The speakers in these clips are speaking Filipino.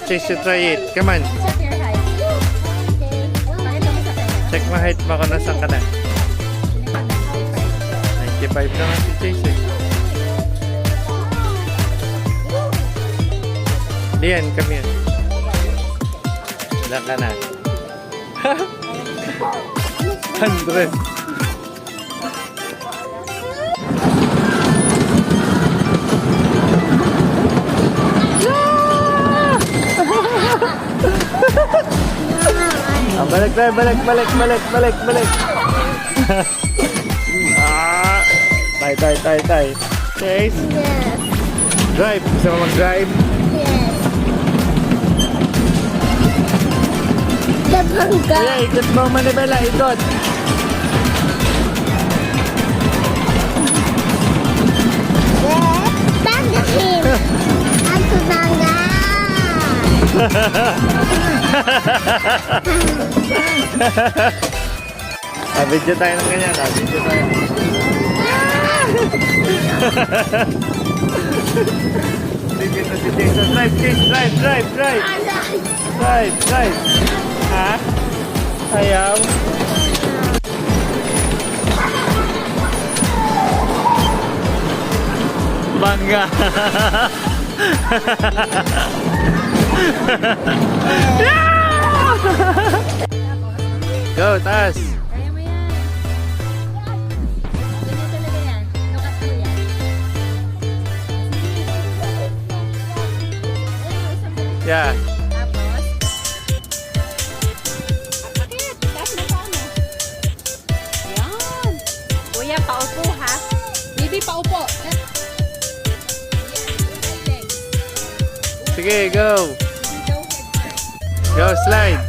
Chase, you try it. Come on. Check your height. Okay. Pakita mo sa kanya. Check mo height mo kung nasaan ka na. 95 lang si Chase eh. Lian, come here. Ilan ka na? 100. Balik. Tay. Chase? Yes. Drive. Gusto mo mag-drive? Yes. Dabangga. Yeah, ikot mo manibela. Ikot. Yes. Bangga him. Ako bangga. Video tayo ng ganyan. Video tayo. Sige na si Jason. Drive, Chase. Drive. Ha? Ayaw? Bangga. Go, taas. Kaya mo yan. Ganyan talaga yan. Lukat mo yan. Yeah. Tapos. Akit. Taas na pa mo. Yan. Kuya, paupo ha. Bibi, paupo. Sige, go. Go, slide.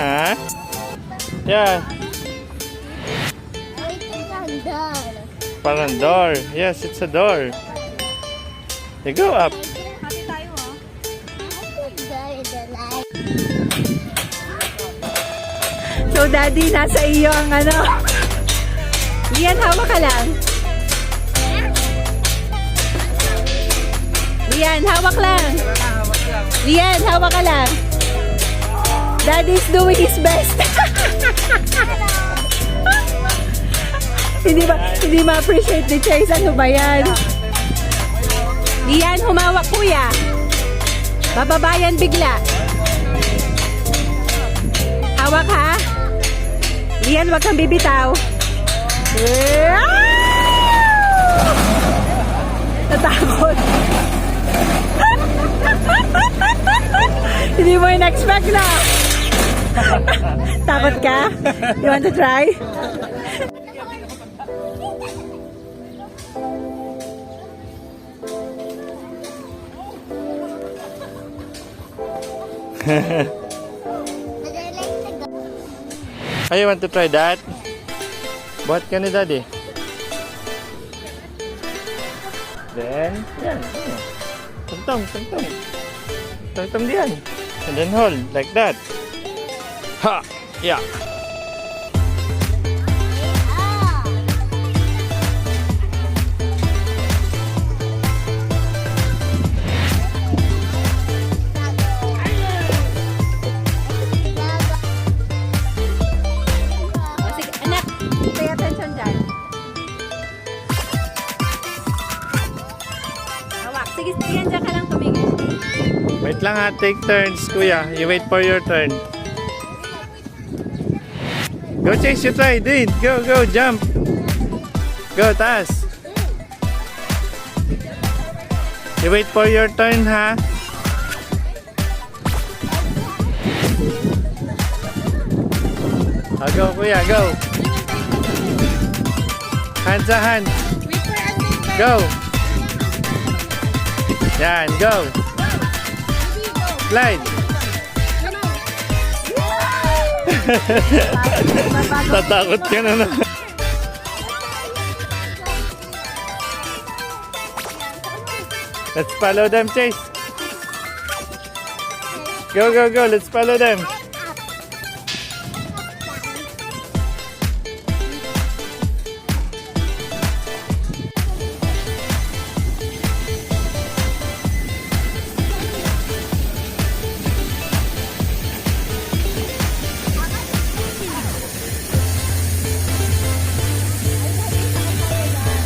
Huh? Yeah. Parang door. Yes, it's a door. You go up. Hati tayo ha. So, Daddy, nasa iyo ang ano. Lian, hawak ka lang. Lian, hawak lang. Lian, hawak ka lang. Daddy's doing his best. Hindi ma-appreciate ni Chase. Ano ba yan? Lian, humawak kuya. Bababayan bigla. Hawak ha. Lian, wag kang bibitaw. Natakot. Hindi mo in-expect na. Takot ka? You want to try? You want to try that? Buhat ka ni Daddy. Then, yan. Tungtong. Tungtong diyan. And then hold, like that. Ha! Yeah. Sige, anak, pay attention dyan. Hawak. Sige, yan dyan ka lang tumingin. Wait lang ha, take turns, kuya. You wait for your turn. Go, Chase, you try. Do it. Go, jump. Go, taas. You wait for your turn, ha? Go, kuya, go. Hands sa hand. Go. Yan, go. Slide. Tatakot ka na. Let's follow them, Chase. Go. Let's follow them.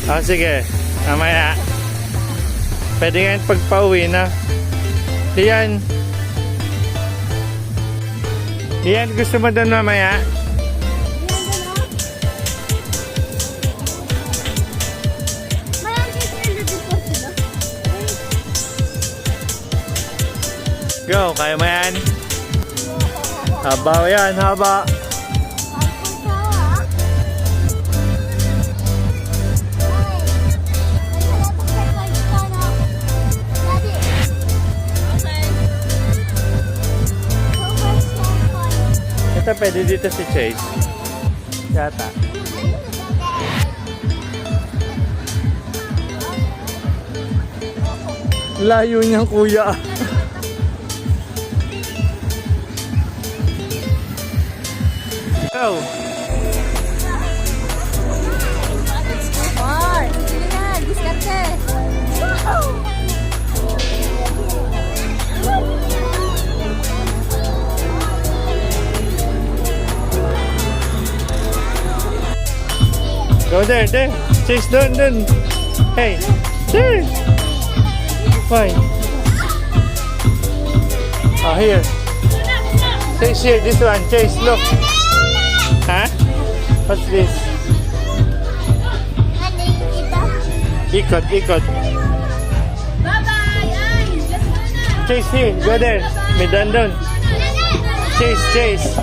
Oh, sige. Mamaya. Pwede nga yung pagpa-uwi na. Lian. Lian, gusto mo doon mamaya? Go, kaya mo yan? Haba yan, haba. Ito pwede dito si Chase. Yata. Layo niyang kuya. Go! Mar, sige na, diskarte. Go there. Chase doon. Hey, there. Why? Oh, here. Chase here, this one. Chase, look. Huh? What's this? Ikot. Bye-bye! Ay, let's go na! Chase here, go there. May doon. Chase.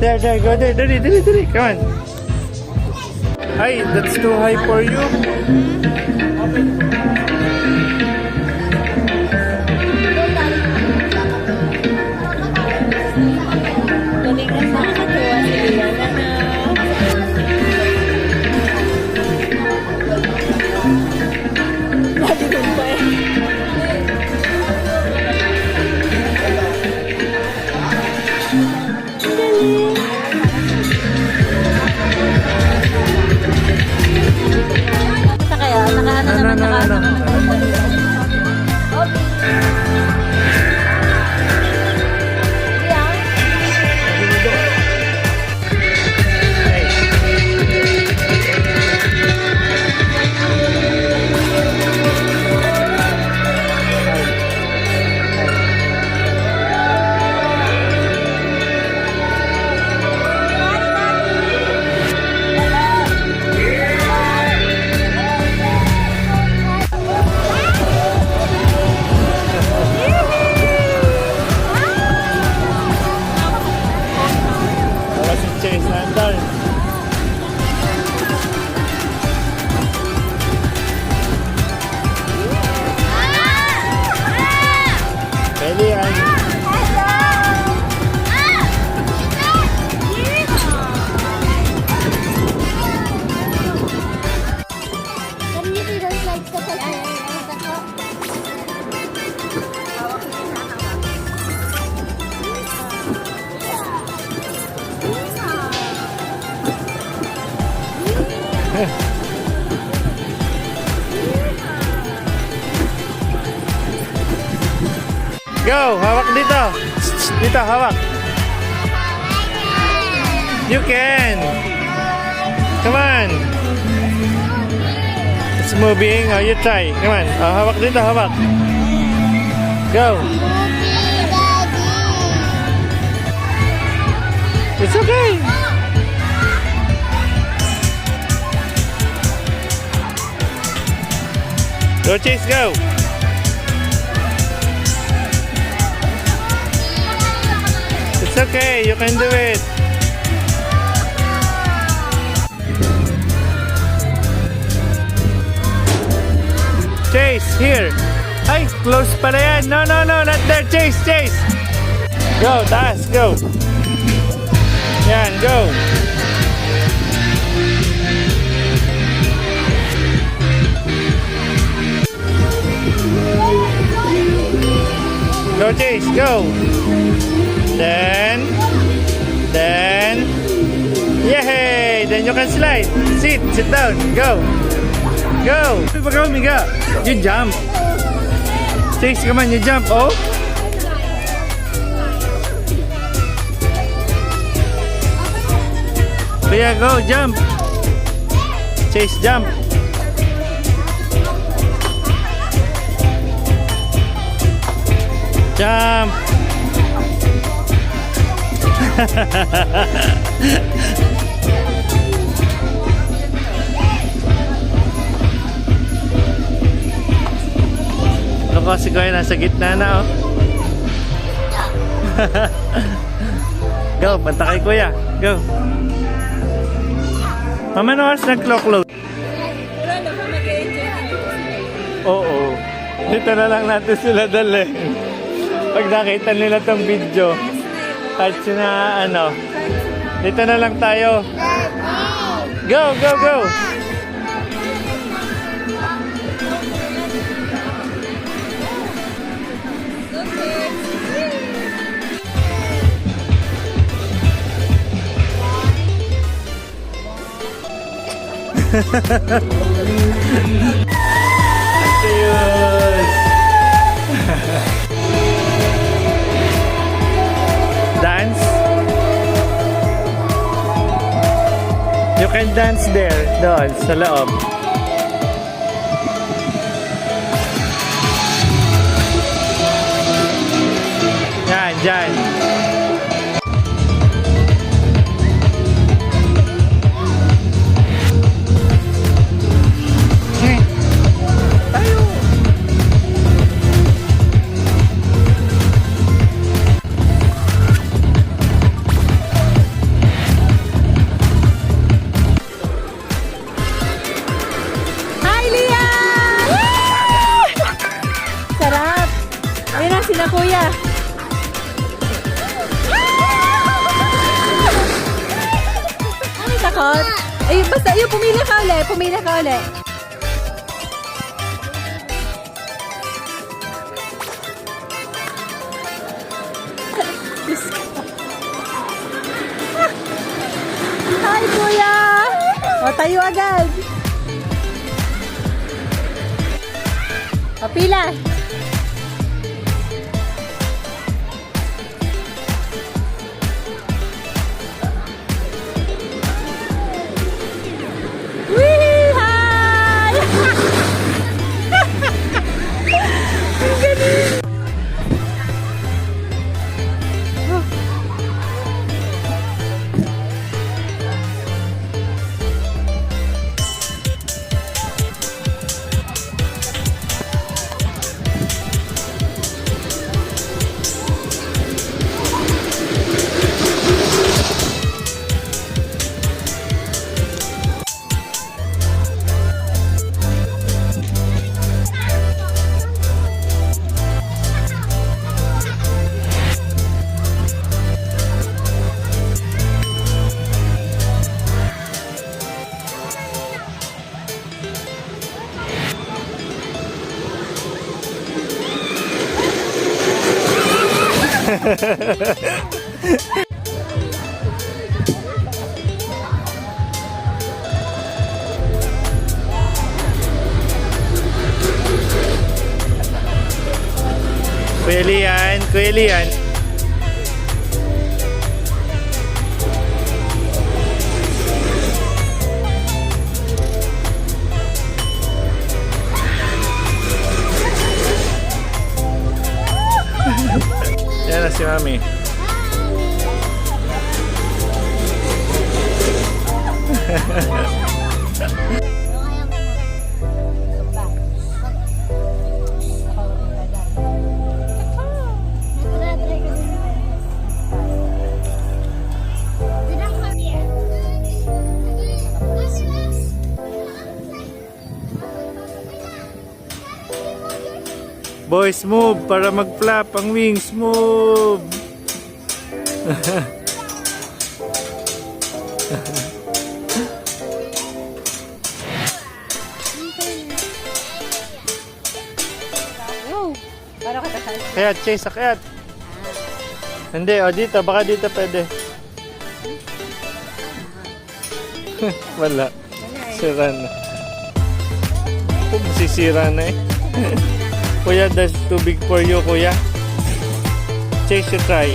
There, go there. Dali. Come on. Ay, that's too high for you. Galing na sa nakatuwa si Lian. Nalibog pa eh. Basta kaya, nakaano naman, nakaano naman. Wala si Chase nandun. Pwede yan. Go! Hawak dito! Dito, hawak! You can! Come on! It's moving. Oh, you try. Come on. Oh, hawak dito, hawak. Go! It's okay! Go, Chase, go! It's okay, you can do it. Chase, here. Ay, close pa na yan. No, not there. Chase. Go, taas, go. Yan, go. Go, Chase, go. Then, yay! Then you can slide. Sit down, go. Go, Miga. You jump. Chase, come on, you jump. Oh. There you go, jump. Chase, jump. Jump! Ako si Kuya nasa gitna na oh. Go, punta kay Kuya. Go. Mama, no oras nag-clock-load? Wala na po mag-enjoy dito sila. Oo. Dito na lang natin sila dalhin. Pag nakita nila tong video, at sina ano, dito na lang tayo. Go, go, go! Ayos! Dance? You can dance there, doon, sa loob. Yan, dyan. Hi, Lia! Sarap! Ayun na, sina Kuya. Ay, takot. Ay, basta yun, pumila ka ulit. Pumila ka ulit. Diyos ko. Hi, Kuya! O, tayo agad. O, pila. Wee! Hi! Ang galing. Kuya Lian, Kuya Lian. Yan na si Mami. Boys, move para mag-flap ang wings. Move! Wow! Para ka takal. Kayat, Chase, kayat. Hindi, o dito. Baka dito pwede. Wala. Sira na. Masisira na eh. Kuya, that's too big for you, Kuya. Chase, you try.